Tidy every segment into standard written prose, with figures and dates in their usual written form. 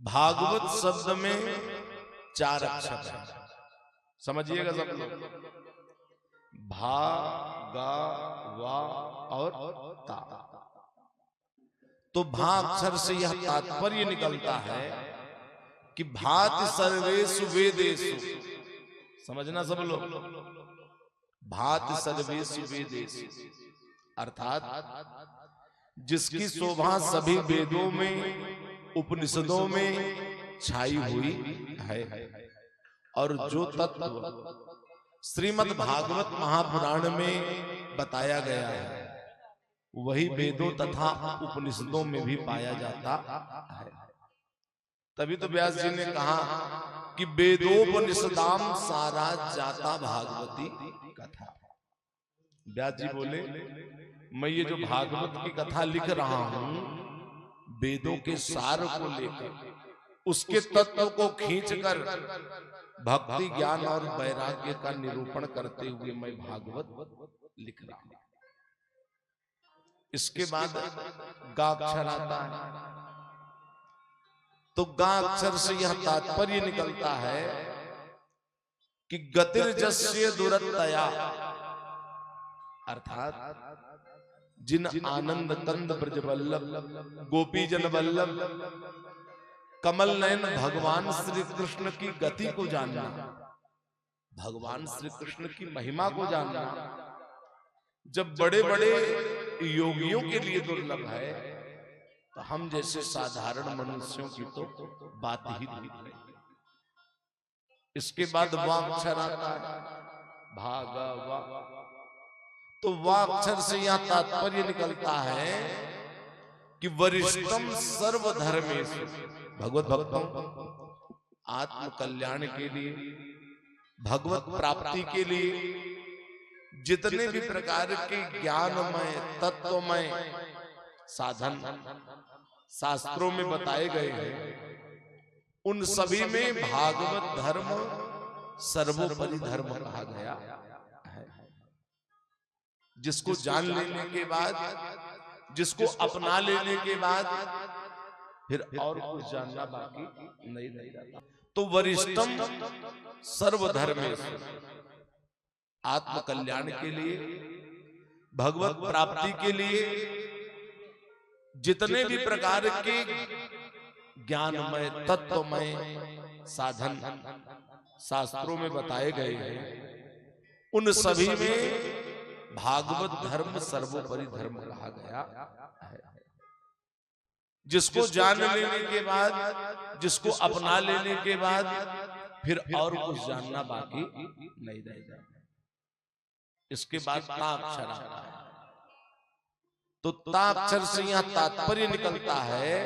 भागवत शब्द में 4 अक्षर है, समझिएगा सब लोग। भा, गा, वा और ता। तो भा अक्षर से यह तात्पर्य निकलता है कि भाति सर्वेषु वेदेषु, समझना सब लोग, भाति सर्वेषु वेदेषु अर्थात जिसकी शोभा सभी वेदों में उपनिषदों में छाई हुई है और जो तत्व श्रीमद् भागवत महापुराण में बताया गया है वही वेदों तथा उपनिषदों में भी पाया जाता है। तभी तो व्यास जी ने कहा कि वेदोपनिषदाम सारा जाता भागवती कथा। व्यास जी बोले मैं ये जो भागवत की कथा लिख रहा हूं वेदों के सार को लेकर उसके तत्व को खींचकर भक्ति ज्ञान और वैराग्य का निरूपण करते हुए मैं भागवत लिख रहा हूं। इसके बाद गा अक्षर आता है, तो गा अक्षर से यह तात्पर्य निकलता है कि गतिर्जस्य दुरतया, अर्थात जिन आनंद कंद ब्रज वल्लभ गोपी जन वल्लभ कमल नयन भगवान श्री कृष्ण की गति को जानना, भगवान श्री कृष्ण की महिमा को जानना जब बड़े बड़े योगियों के लिए दुर्लभ है तो हम जैसे साधारण मनुष्यों की तो बात ही नहीं है। इसके बाद वा अक्षर आता है, भागा वा। तो वा अक्षर से यह तात्पर्य निकलता है कि वरिष्ठम सर्वधर्मेषु, भगवत भक्तों आत्म कल्याण के लिए भगवत प्राप्ति के लिए जितने भी प्रकार के ज्ञानमय तत्वमय साधन शास्त्रों में बताए गए हैं उन सभी में भागवत धर्म सर्वोपरि धर्म कहा गया है। जिसको जान लेने के बाद, जिसको अपना लेने के बाद फिर और कुछ जानना बाकी नहीं रहता। तो वरिष्ठम सर्वधर्मेषु, आत्म कल्याण के लिए भगवत प्राप्ति के लिए जितने भी प्रकार के ज्ञानमय तत्वमय साधन शास्त्रों में बताए गए हैं उन सभी में भागवत धर्म सर्वोपरि धर्म कहा गया है। जिसको जान लेने के बाद, जिसको अपना लेने के बाद फिर और कुछ जानना बाकी नहीं रह जाएगा। इसके बाद ता अक्षर आता है, तो ता अक्षर से यह तात्पर्य निकलता है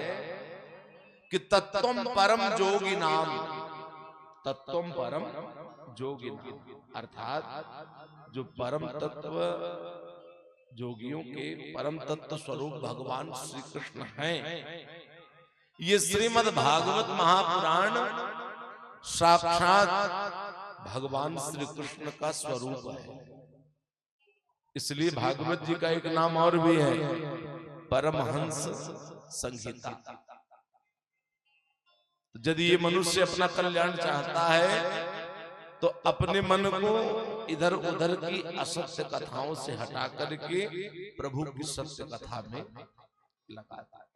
कि तत्वम परम जोगी नाम, तत्वम परम जोगी नाम, अर्थात जो परम तत्व जोगियों के परम तत्व स्वरूप भगवान श्री कृष्ण हैं, ये श्रीमद् भागवत महापुराण साक्षात भगवान श्री कृष्ण का स्वरूप है। इसलिए भागवत जी का एक नाम और भी है, परमहंस संहिता। यदि ये मनुष्य अपना कल्याण चाहता है तो अपने मन को इधर उधर की असत्य कथाओं से हटा करके प्रभु की सत्य कथा में लगाता है।